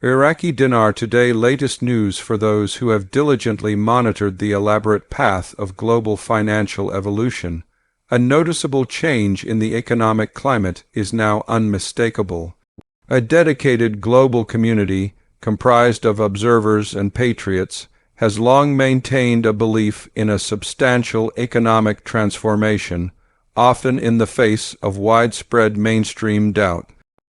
Iraqi Dinar Today latest news for those who have diligently monitored the elaborate path of global financial evolution. A noticeable change in the economic climate is now unmistakable. A dedicated global community, comprised of observers and patriots, has long maintained a belief in a substantial economic transformation, often in the face of widespread mainstream doubt.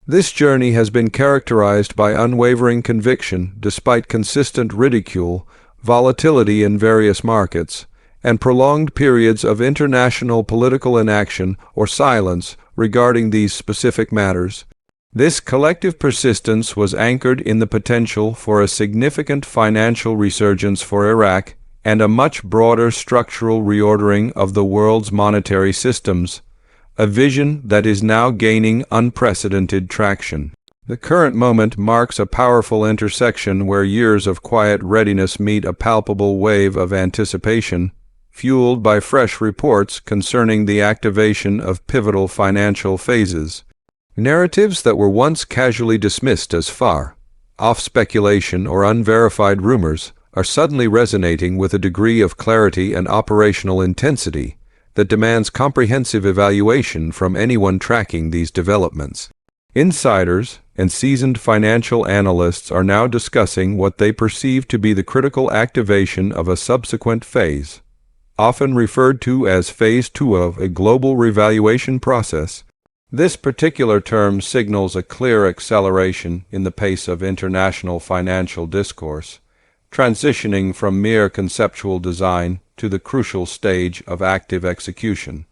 This journey has been characterized by unwavering conviction despite consistent ridicule, volatility in various markets, and prolonged periods of international political inaction or silence regarding these specific matters. This collective persistence was anchored in the potential for a significant financial resurgence for Iraq and a much broader structural reordering of the world's monetary systems, a vision that is now gaining unprecedented traction. The current moment marks a powerful intersection where years of quiet readiness meet a palpable wave of anticipation, fueled by fresh reports concerning the activation of pivotal financial phases. Narratives that were once casually dismissed as far-off speculation or unverified rumors are suddenly resonating with a degree of clarity and operational intensity that demands comprehensive evaluation from anyone tracking these developments. Insiders and seasoned financial analysts are now discussing what they perceive to be the critical activation of a subsequent phase, often referred to as Phase 2 of a global revaluation process. This particular term signals a clear acceleration in the pace of international financial discourse, transitioning from mere conceptual design to the crucial stage of active execution.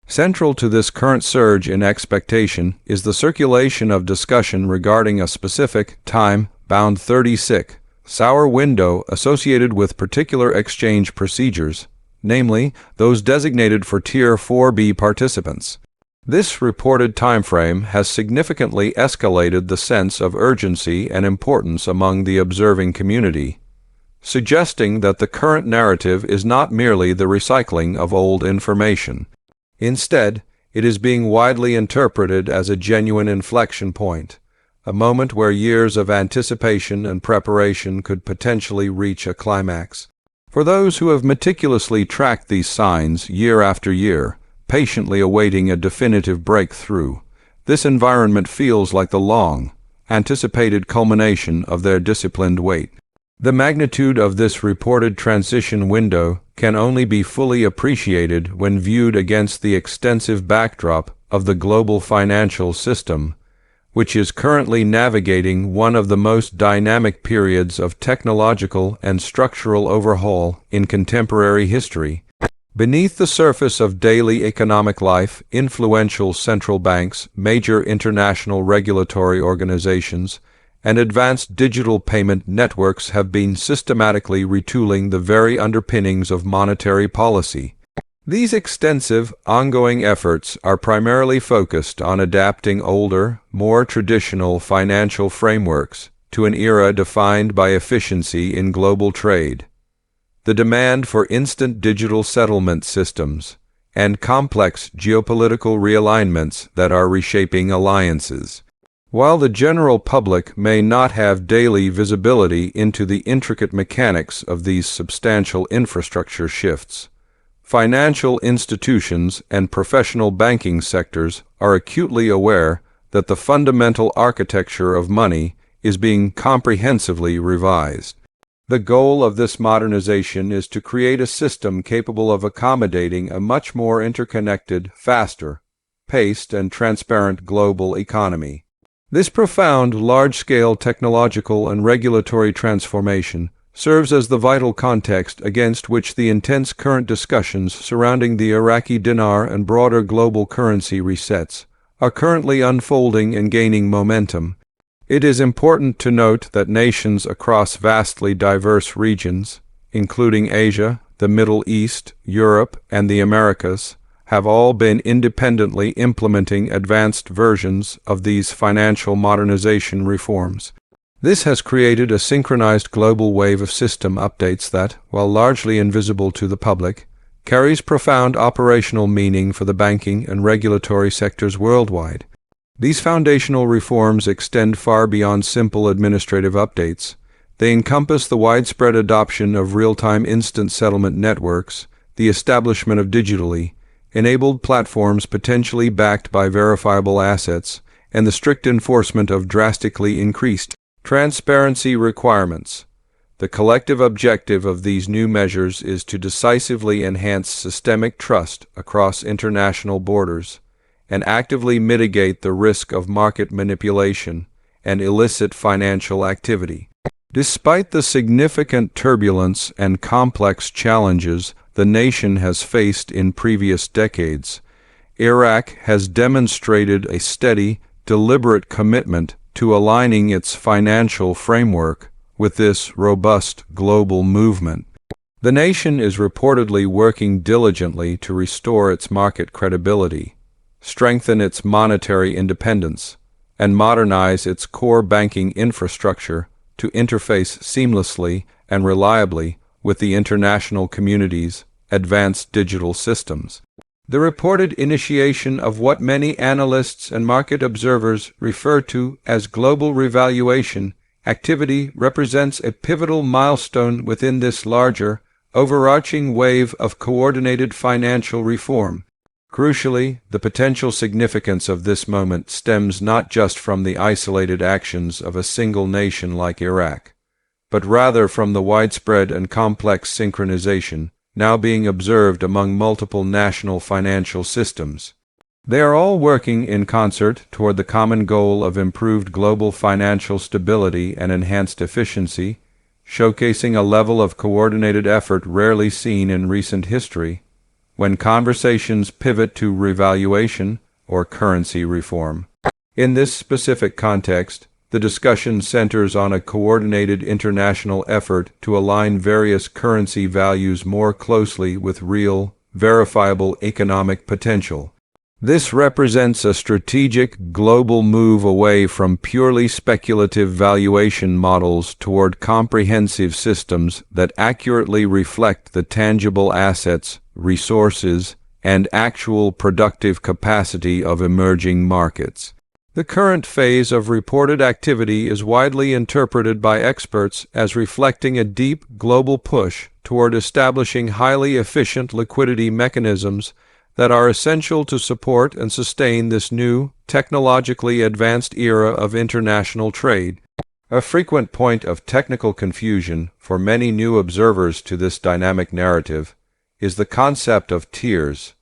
Central to this current surge in expectation is the circulation of discussion regarding a specific, time-bound 36-hour window associated with particular exchange procedures, namely, those designated for Tier 4B participants. This reported timeframe has significantly escalated the sense of urgency and importance among the observing community, suggesting that the current narrative is not merely the recycling of old information. Instead, it is being widely interpreted as a genuine inflection point, a moment where years of anticipation and preparation could potentially reach a climax. For those who have meticulously tracked these signs year after year, patiently awaiting a definitive breakthrough, this environment feels like the long, anticipated culmination of their disciplined wait. The magnitude of this reported transition window can only be fully appreciated when viewed against the extensive backdrop of the global financial system, which is currently navigating one of the most dynamic periods of technological and structural overhaul in contemporary history. Beneath the surface of daily economic life, influential central banks, major international regulatory organizations, and advanced digital payment networks have been systematically retooling the very underpinnings of monetary policy. These extensive, ongoing efforts are primarily focused on adapting older, more traditional financial frameworks to an era defined by efficiency in global trade, the demand for instant digital settlement systems, and complex geopolitical realignments that are reshaping alliances. While the general public may not have daily visibility into the intricate mechanics of these substantial infrastructure shifts, financial institutions and professional banking sectors are acutely aware that the fundamental architecture of money is being comprehensively revised. The goal of this modernization is to create a system capable of accommodating a much more interconnected, faster, paced, and transparent global economy. This profound, large-scale technological and regulatory transformation serves as the vital context against which the intense current discussions surrounding the Iraqi dinar and broader global currency resets are currently unfolding and gaining momentum. It is important to note that nations across vastly diverse regions, including Asia, the Middle East, Europe, and the Americas, have all been independently implementing advanced versions of these financial modernization reforms. This has created a synchronized global wave of system updates that, while largely invisible to the public, carries profound operational meaning for the banking and regulatory sectors worldwide. These foundational reforms extend far beyond simple administrative updates. They encompass the widespread adoption of real-time instant settlement networks, the establishment of digitally enabled platforms potentially backed by verifiable assets, and the strict enforcement of drastically increased transparency requirements. The collective objective of these new measures is to decisively enhance systemic trust across international borders and actively mitigate the risk of market manipulation and illicit financial activity. Despite the significant turbulence and complex challenges the nation has faced in previous decades, Iraq has demonstrated a steady, deliberate commitment to aligning its financial framework with this robust global movement. The nation is reportedly working diligently to restore its market credibility, strengthen its monetary independence, and modernize its core banking infrastructure to interface seamlessly and reliably with the international community's advanced digital systems. The reported initiation of what many analysts and market observers refer to as global revaluation activity represents a pivotal milestone within this larger, overarching wave of coordinated financial reform. Crucially, the potential significance of this moment stems not just from the isolated actions of a single nation like Iraq, but rather from the widespread and complex synchronization now being observed among multiple national financial systems. They are all working in concert toward the common goal of improved global financial stability and enhanced efficiency, showcasing a level of coordinated effort rarely seen in recent history when conversations pivot to revaluation or currency reform. In this specific context, the discussion centers on a coordinated international effort to align various currency values more closely with real, verifiable economic potential. This represents a strategic global move away from purely speculative valuation models toward comprehensive systems that accurately reflect the tangible assets, resources, and actual productive capacity of emerging markets. The current phase of reported activity is widely interpreted by experts as reflecting a deep global push toward establishing highly efficient liquidity mechanisms that are essential to support and sustain this new, technologically advanced era of international trade. A frequent point of technical confusion for many new observers to this dynamic narrative is the concept of tiers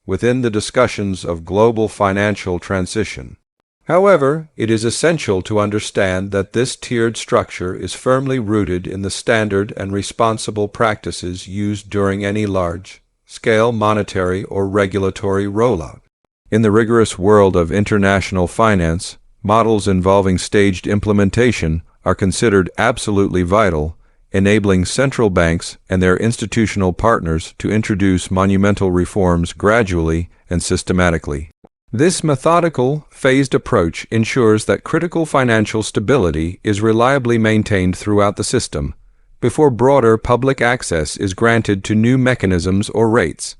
within the discussions of global financial transition. However, it is essential to understand that this tiered structure is firmly rooted in the standard and responsible practices used during any large-scale monetary or regulatory rollout. In the rigorous world of international finance, models involving staged implementation are considered absolutely vital, enabling central banks and their institutional partners to introduce monumental reforms gradually and systematically. This methodical, phased approach ensures that critical financial stability is reliably maintained throughout the system, before broader public access is granted to new mechanisms or rates.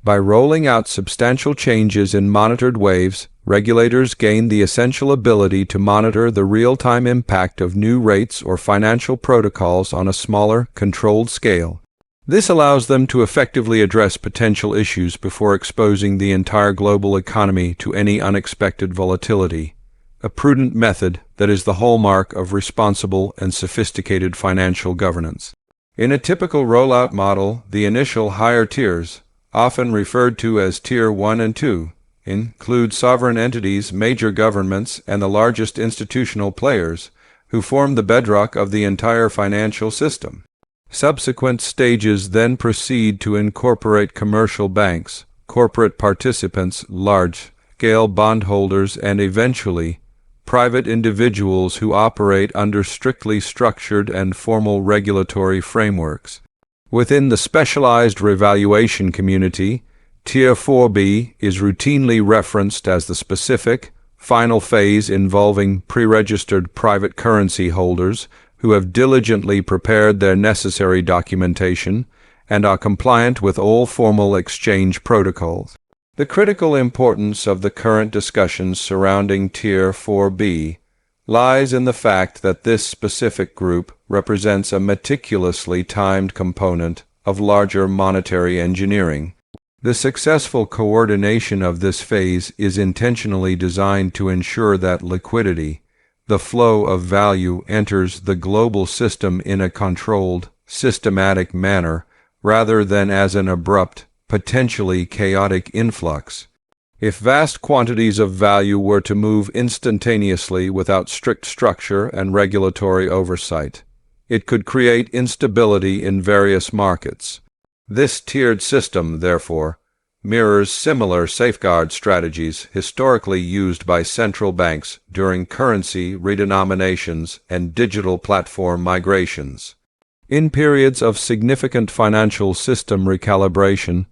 By rolling out substantial changes in monitored waves, regulators gain the essential ability to monitor the real-time impact of new rates or financial protocols on a smaller, controlled scale. This allows them to effectively address potential issues before exposing the entire global economy to any unexpected volatility, a prudent method that is the hallmark of responsible and sophisticated financial governance. In a typical rollout model, the initial higher tiers, often referred to as Tier 1 and 2, include sovereign entities, major governments, and the largest institutional players, who form the bedrock of the entire financial system. Subsequent stages then proceed to incorporate commercial banks, corporate participants, large-scale bondholders, and eventually, private individuals who operate under strictly structured and formal regulatory frameworks. Within the specialized revaluation community, Tier 4B is routinely referenced as the specific, final phase involving pre-registered private currency holders who have diligently prepared their necessary documentation and are compliant with all formal exchange protocols. The critical importance of the current discussions surrounding Tier 4B lies in the fact that this specific group represents a meticulously timed component of larger monetary engineering. The successful coordination of this phase is intentionally designed to ensure that liquidity, the flow of value, enters the global system in a controlled, systematic manner rather than as an abrupt, potentially chaotic influx. If vast quantities of value were to move instantaneously without strict structure and regulatory oversight, it could create instability in various markets. This tiered system, therefore, mirrors similar safeguard strategies historically used by central banks during currency redenominations and digital platform migrations. In periods of significant financial system recalibration,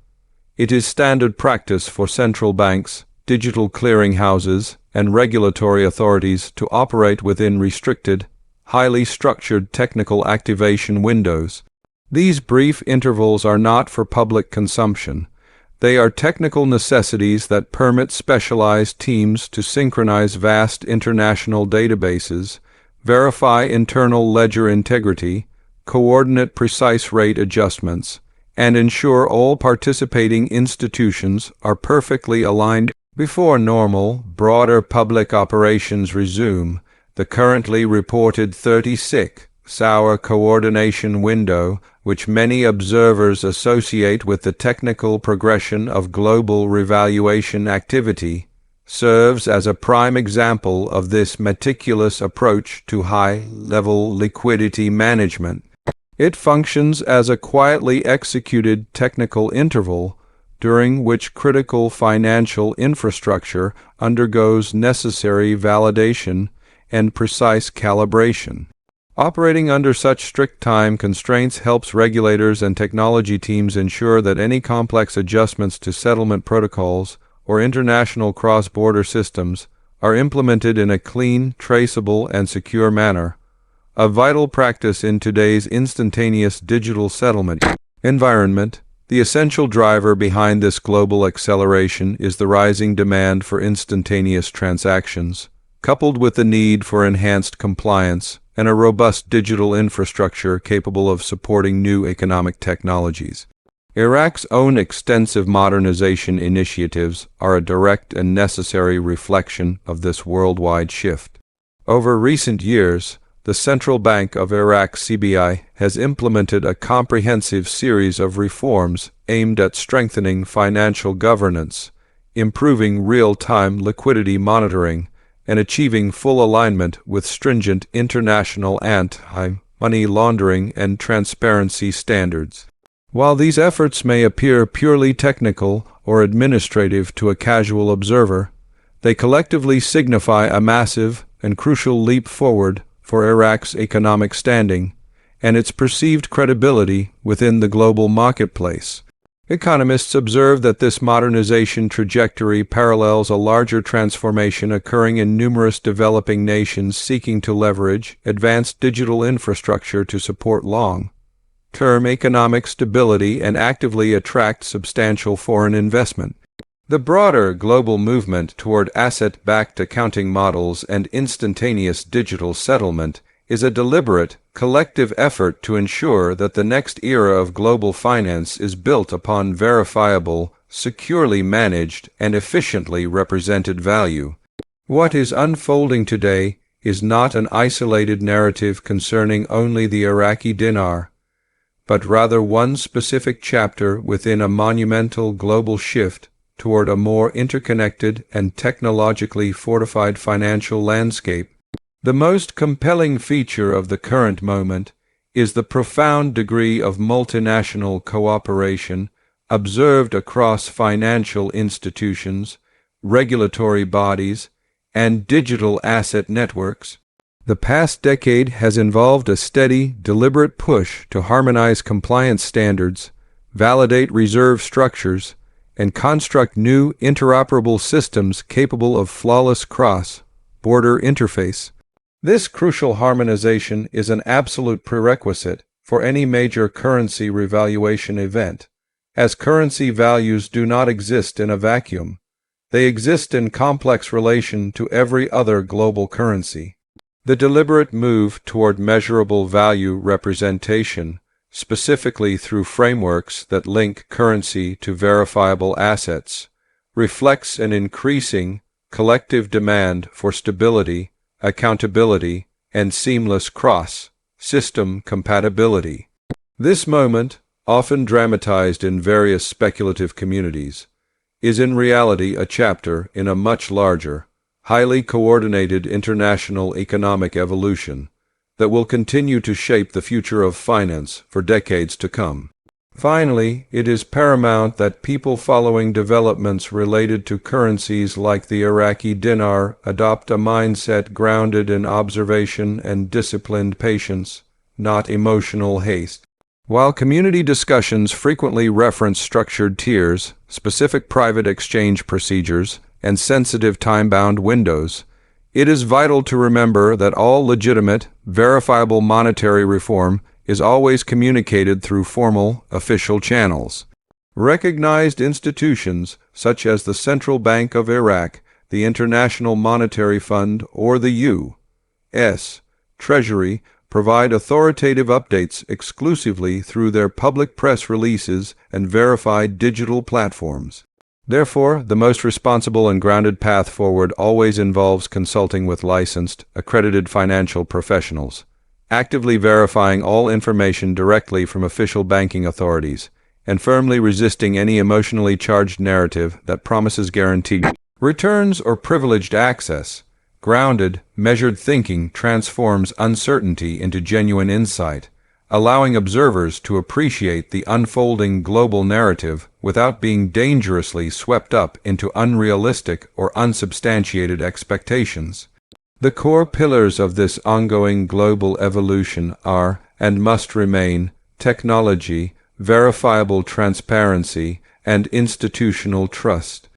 it is standard practice for central banks, digital clearinghouses, and regulatory authorities to operate within restricted, highly structured technical activation windows. These brief intervals are not for public consumption. They are technical necessities that permit specialized teams to synchronize vast international databases, verify internal ledger integrity, coordinate precise rate adjustments, and ensure all participating institutions are perfectly aligned before normal, broader public operations resume. The currently reported 36-hour coordination window, which many observers associate with the technical progression of global revaluation activity, serves as a prime example of this meticulous approach to high-level liquidity management. It functions as a quietly executed technical interval during which critical financial infrastructure undergoes necessary validation and precise calibration. Operating under such strict time constraints helps regulators and technology teams ensure that any complex adjustments to settlement protocols or international cross-border systems are implemented in a clean, traceable, and secure manner. A vital practice in today's instantaneous digital settlement environment, the essential driver behind this global acceleration is the rising demand for instantaneous transactions, coupled with the need for enhanced compliance and a robust digital infrastructure capable of supporting new economic technologies. Iraq's own extensive modernization initiatives are a direct and necessary reflection of this worldwide shift. Over recent years, the Central Bank of Iraq (CBI) has implemented a comprehensive series of reforms aimed at strengthening financial governance, improving real-time liquidity monitoring, and achieving full alignment with stringent international anti-money laundering and transparency standards. While these efforts may appear purely technical or administrative to a casual observer, they collectively signify a massive and crucial leap forward for Iraq's economic standing and its perceived credibility within the global marketplace. Economists observe that this modernization trajectory parallels a larger transformation occurring in numerous developing nations seeking to leverage advanced digital infrastructure to support long-term economic stability and actively attract substantial foreign investment. The broader global movement toward asset-backed accounting models and instantaneous digital settlement is a deliberate, collective effort to ensure that the next era of global finance is built upon verifiable, securely managed, and efficiently represented value. What is unfolding today is not an isolated narrative concerning only the Iraqi dinar, but rather one specific chapter within a monumental global shift toward a more interconnected and technologically fortified financial landscape. The most compelling feature of the current moment is the profound degree of multinational cooperation observed across financial institutions, regulatory bodies, and digital asset networks. The past decade has involved a steady, deliberate push to harmonize compliance standards, validate reserve structures, and construct new interoperable systems capable of flawless cross-border interface. This crucial harmonization is an absolute prerequisite for any major currency revaluation event, as currency values do not exist in a vacuum. They exist in complex relation to every other global currency. The deliberate move toward measurable value representation, specifically through frameworks that link currency to verifiable assets, reflects an increasing collective demand for stability, accountability, and seamless cross-system compatibility. This moment, often dramatized in various speculative communities, is in reality a chapter in a much larger, highly coordinated international economic evolution that will continue to shape the future of finance for decades to come. Finally, it is paramount that people following developments related to currencies like the Iraqi dinar adopt a mindset grounded in observation and disciplined patience, not emotional haste. While community discussions frequently reference structured tiers, specific private exchange procedures, and sensitive time-bound windows, it is vital to remember that all legitimate, verifiable monetary reform is always communicated through formal, official channels. Recognized institutions such as the Central Bank of Iraq, the International Monetary Fund, or the U.S. Treasury provide authoritative updates exclusively through their public press releases and verified digital platforms. Therefore, the most responsible and grounded path forward always involves consulting with licensed, accredited financial professionals, actively verifying all information directly from official banking authorities, and firmly resisting any emotionally charged narrative that promises guaranteed returns or privileged access. Grounded, measured thinking transforms uncertainty into genuine insight, allowing observers to appreciate the unfolding global narrative without being dangerously swept up into unrealistic or unsubstantiated expectations. The core pillars of this ongoing global evolution are, and must remain, technology, verifiable transparency, and institutional trust.